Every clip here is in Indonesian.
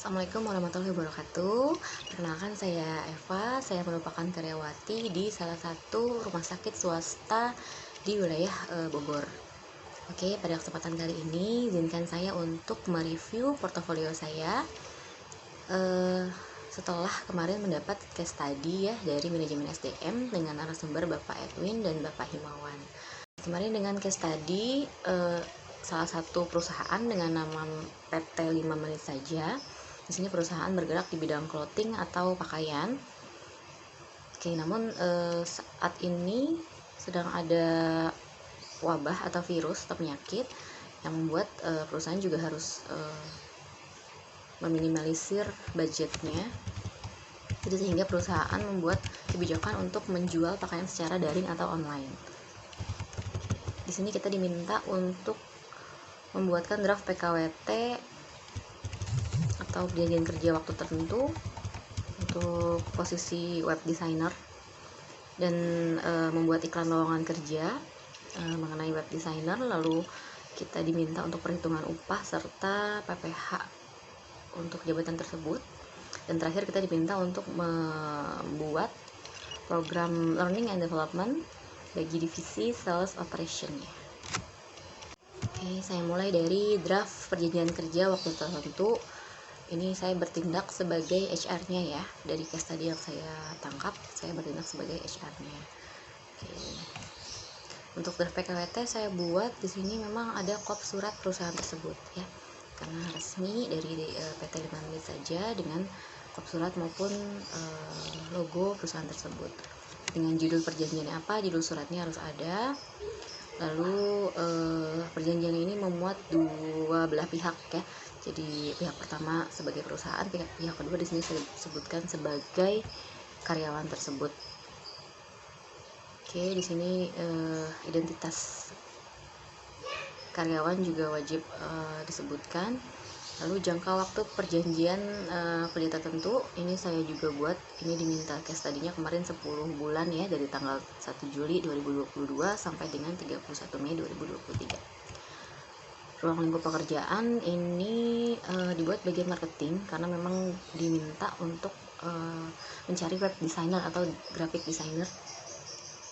Assalamualaikum warahmatullahi wabarakatuh. Perkenalkan, saya Eva. Saya merupakan karyawati di salah satu rumah sakit swasta di wilayah Bogor. Oke, pada kesempatan kali ini izinkan saya untuk mereview portofolio saya setelah kemarin mendapat case study ya dari manajemen SDM dengan narasumber Bapak Edwin dan Bapak Himawan. Kemarin dengan case study salah satu perusahaan dengan nama PT 5 Menit Saja. Di sini perusahaan bergerak di bidang clothing atau pakaian. Oke, namun saat ini sedang ada wabah atau virus atau penyakit yang membuat perusahaan juga harus meminimalisir budgetnya. Jadi sehingga perusahaan membuat kebijakan untuk menjual pakaian secara daring atau online. Di sini kita diminta untuk membuatkan draft PKWT atau perjanjian kerja waktu tertentu untuk posisi web designer dan membuat iklan lowongan kerja mengenai web designer. Lalu kita diminta untuk perhitungan upah serta PPh untuk jabatan tersebut, dan terakhir kita diminta untuk membuat program learning and development bagi divisi sales operation-nya. Oke, saya mulai dari draft perjanjian kerja waktu tertentu. Ini saya bertindak sebagai HR-nya ya. Dari case tadi yang saya tangkap, saya bertindak sebagai HR-nya. Oke. Untuk draft PKWT saya buat di sini memang ada kop surat perusahaan tersebut ya. Karena resmi dari PT 5 Menit Saja dengan kop surat maupun logo perusahaan tersebut. Dengan judul perjanjiannya apa, judul suratnya harus ada. Lalu perjanjian ini memuat dua belah pihak ya. Jadi pihak pertama sebagai perusahaan, pihak kedua di sini saya sebutkan sebagai karyawan tersebut. Oke, di sini identitas karyawan juga wajib disebutkan. Lalu jangka waktu perjanjian kerja tertentu ini saya juga buat. Ini diminta case tadinya kemarin 10 bulan ya, dari tanggal 1 Juli 2022 sampai dengan 31 Mei 2023. Ruang lingkup pekerjaan ini dibuat bagian marketing karena memang diminta untuk mencari web designer atau graphic designer.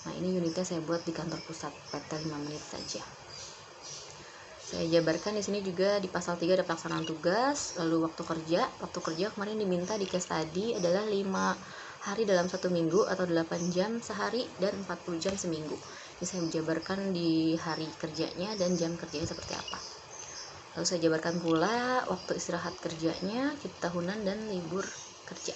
Nah, ini unitnya saya buat di kantor pusat PT 5 Menit Saja. Saya jabarkan di sini juga di pasal 3 ada pelaksanaan tugas. Lalu waktu kerja kemarin diminta di case tadi adalah 5 hari dalam 1 minggu atau 8 jam sehari dan 40 jam seminggu. Ini saya jabarkan di hari kerjanya dan jam kerjanya seperti apa. Lalu saya jabarkan pula waktu istirahat kerjanya, cuti tahunan dan libur kerja.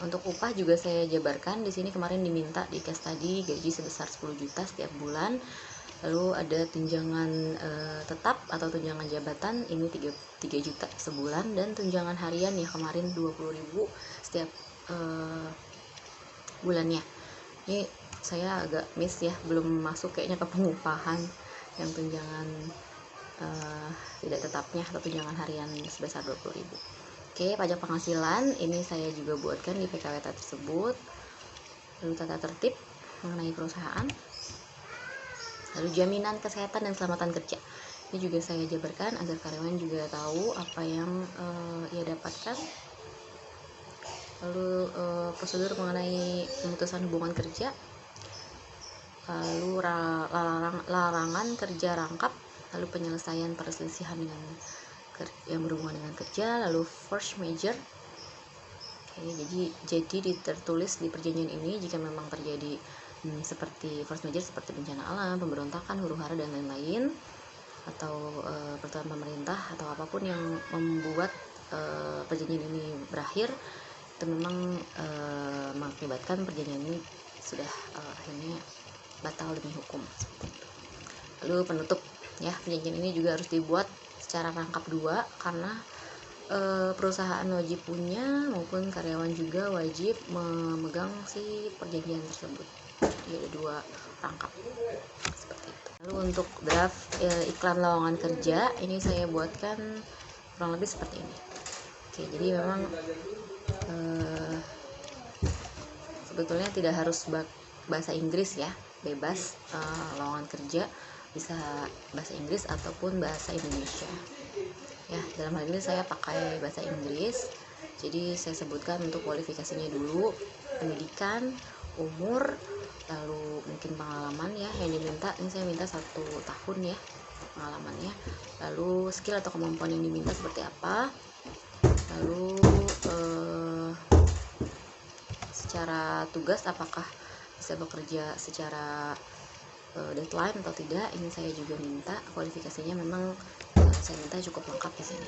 Untuk upah juga saya jabarkan di sini. Kemarin diminta di case tadi gaji sebesar 10 juta setiap bulan. Lalu ada tunjangan tetap atau tunjangan jabatan ini 3 juta sebulan, dan tunjangan harian ya kemarin 20.000 setiap bulannya. Ini saya agak miss ya, belum masuk kayaknya ke pengupahan yang tunjangan tidak tetapnya atau tunjangan harian sebesar 20.000. Oke, pajak penghasilan ini saya juga buatkan di PKWT tersebut. Lalu tata tertib mengenai perusahaan. Lalu jaminan kesehatan dan keselamatan kerja ini juga saya jabarkan agar karyawan juga tahu apa yang ia dapatkan. Lalu prosedur mengenai pemutusan hubungan kerja. Lalu larangan kerja rangkap. Lalu penyelesaian perselisihan yang berhubungan dengan kerja. Lalu force majeure. Oke, jadi tertulis di perjanjian ini jika memang terjadi seperti force majeure seperti bencana alam, pemberontakan, huru-hara dan lain-lain, atau peraturan pemerintah atau apapun yang membuat perjanjian ini berakhir, itu memang mengakibatkan perjanjian ini sudah akhirnya batal demi hukum. Lalu penutup ya, perjanjian ini juga harus dibuat secara rangkap 2 karena perusahaan wajib punya maupun karyawan juga wajib memegang si perjanjian tersebut. Jadi ada 2 rangkap seperti itu. Lalu untuk draft iklan lowongan kerja ini saya buatkan kurang lebih seperti ini. Oke, jadi memang sebetulnya tidak harus bahasa Inggris ya, bebas lowongan kerja bisa bahasa Inggris ataupun bahasa Indonesia. Ya, dalam hal ini saya pakai bahasa Inggris. Jadi saya sebutkan untuk kualifikasinya dulu, pendidikan, umur, lalu mungkin pengalaman ya yang diminta. Ini saya minta 1 tahun ya pengalamannya. Lalu skill atau kemampuan yang diminta seperti apa. Lalu secara tugas apakah bisa bekerja secara deadline atau tidak. Ini saya juga minta kualifikasinya, memang saya minta cukup lengkap di sini.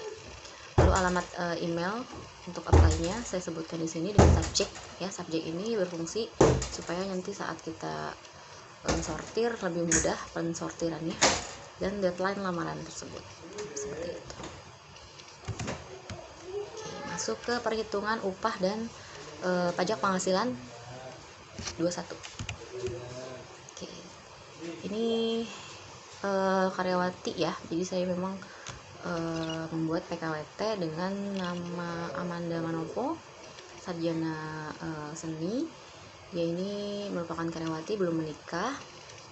Lalu alamat email untuk apply-nya saya sebutkan di sini dengan subjek ya. Subjek ini berfungsi supaya nanti saat kita sortir lebih mudah pensortirannya, dan deadline lamaran tersebut seperti itu. Oke, masuk ke perhitungan upah dan pajak penghasilan 21. Oke, ini karyawati ya, jadi saya memang membuat PKWT dengan nama Amanda Manopo, sarjana seni. Dia ini merupakan karyawati, belum menikah,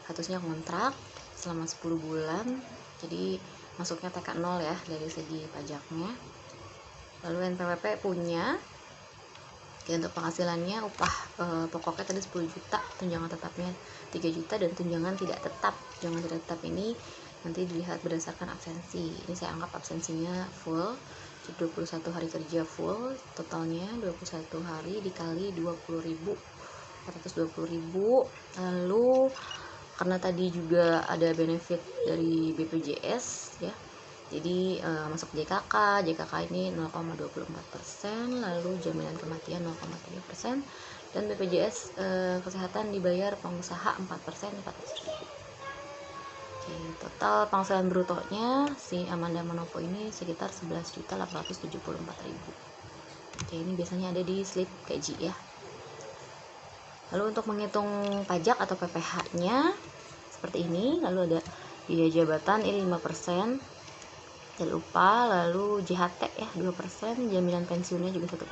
statusnya kontrak selama 10 bulan, jadi masuknya TK 0 ya dari segi pajaknya. Lalu NPWP punya. Untuk penghasilannya upah pokoknya tadi 10 juta, tunjangan tetapnya 3 juta, dan tunjangan tidak tetap. Tunjangan tidak tetap ini nanti dilihat berdasarkan absensi. Ini saya anggap absensinya full, 21 hari kerja full, totalnya 21 hari dikali 20.000, 420.000. Lalu karena tadi juga ada benefit dari BPJS ya, jadi masuk JKK ini 0,24%, lalu jaminan kematian 0,3%, dan BPJS kesehatan dibayar pengusaha 4%, 400.000. Oke, total penghasilan brutonya si Amanda Manopo ini sekitar 11.874.000. Oke, ini biasanya ada di slip gaji ya. Lalu untuk menghitung pajak atau PPh-nya seperti ini. Lalu ada biaya jabatan ini 5%, dari upah, lalu JHT ya 2%, jaminan pensiunnya juga 1%.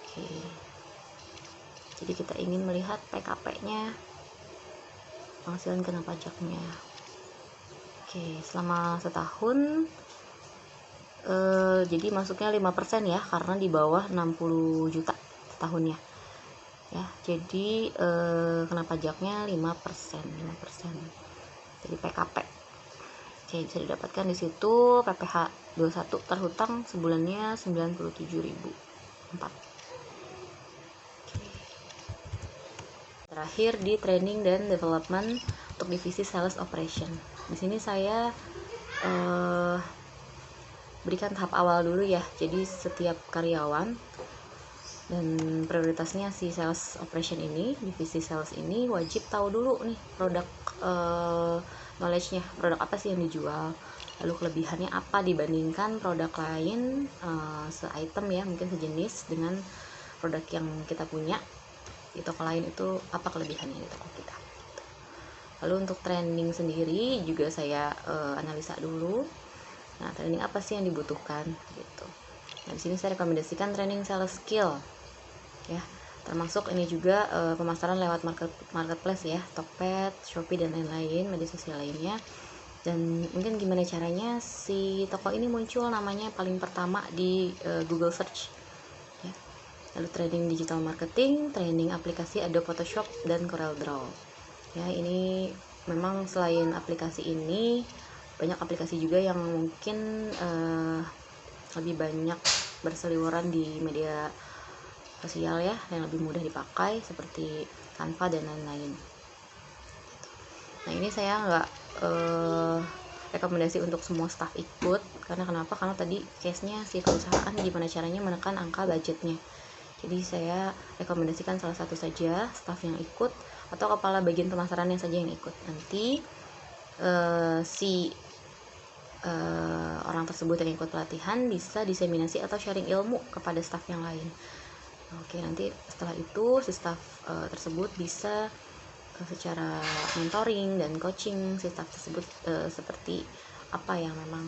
Oke, jadi kita ingin melihat PKP-nya, penghasilan kena pajaknya. Oke, selama setahun jadi masuknya 5% ya, karena di bawah 60 juta setahunnya ya. Jadi kena pajaknya 5%. Jadi PKP. Oke, bisa didapatkan di situ. PPh 21 terhutang sebulannya 97.004. Terakhir di training dan development untuk divisi sales operation. Di sini saya berikan tahap awal dulu ya. Jadi setiap karyawan dan prioritasnya si sales operation ini, divisi sales ini wajib tahu dulu nih produk knowledge-nya, produk apa sih yang dijual, lalu kelebihannya apa dibandingkan produk lain se-item ya, mungkin sejenis dengan produk yang kita punya di toko lain, itu apa kelebihannya di toko kita. Lalu untuk training sendiri juga saya analisa dulu. Nah, training apa sih yang dibutuhkan gitu. Nah, di sini saya rekomendasikan training sales skill ya, termasuk ini juga pemasaran lewat marketplace ya, Tokped, Shopee dan lain-lain, media sosial lainnya. Dan mungkin gimana caranya si toko ini muncul namanya paling pertama di Google search ya. Lalu training digital marketing, training aplikasi Adobe Photoshop dan CorelDRAW ya. Ini memang selain aplikasi ini, banyak aplikasi juga yang mungkin lebih banyak berseliweran di media sosial ya, yang lebih mudah dipakai seperti Canva dan lain-lain. Nah, ini saya nggak rekomendasi untuk semua staff ikut, karena kenapa? Karena tadi case-nya si perusahaan gimana caranya menekan angka budgetnya. Jadi saya rekomendasikan salah satu saja staff yang ikut, atau kepala bagian pemasarannya saja yang ikut. Nanti orang tersebut yang ikut pelatihan bisa diseminasi atau sharing ilmu kepada staff yang lain. Oke, nanti setelah itu si staff tersebut bisa secara mentoring dan coaching si staff tersebut seperti apa yang memang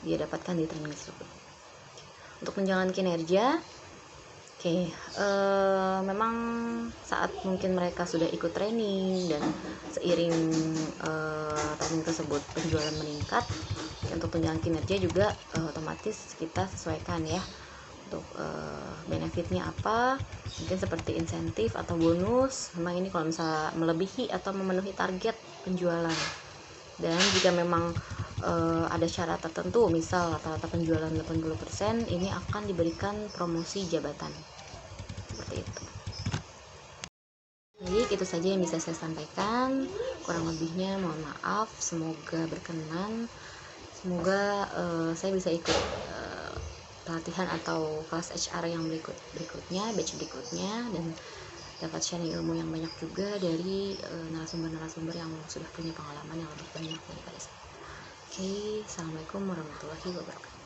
dia dapatkan di training tersebut. Untuk menjalankan kinerja, Oke, memang saat mungkin mereka sudah ikut training dan seiring training tersebut penjualan meningkat, untuk tunjangan kinerja juga otomatis kita sesuaikan ya untuk benefitnya apa, mungkin seperti insentif atau bonus. Memang ini kalau misalnya melebihi atau memenuhi target penjualan, dan jika memang ada syarat tertentu, misal rata-rata penjualan 80%, ini akan diberikan promosi jabatan seperti itu. Baik, itu saja yang bisa saya sampaikan, kurang lebihnya mohon maaf, semoga berkenan, semoga saya bisa ikut pelatihan atau kelas HR yang berikutnya, batch berikutnya, dan dapat sharing ilmu yang banyak juga dari narasumber-narasumber yang sudah punya pengalaman yang lebih banyak daripada saya. Oke, assalamualaikum warahmatullahi wabarakatuh.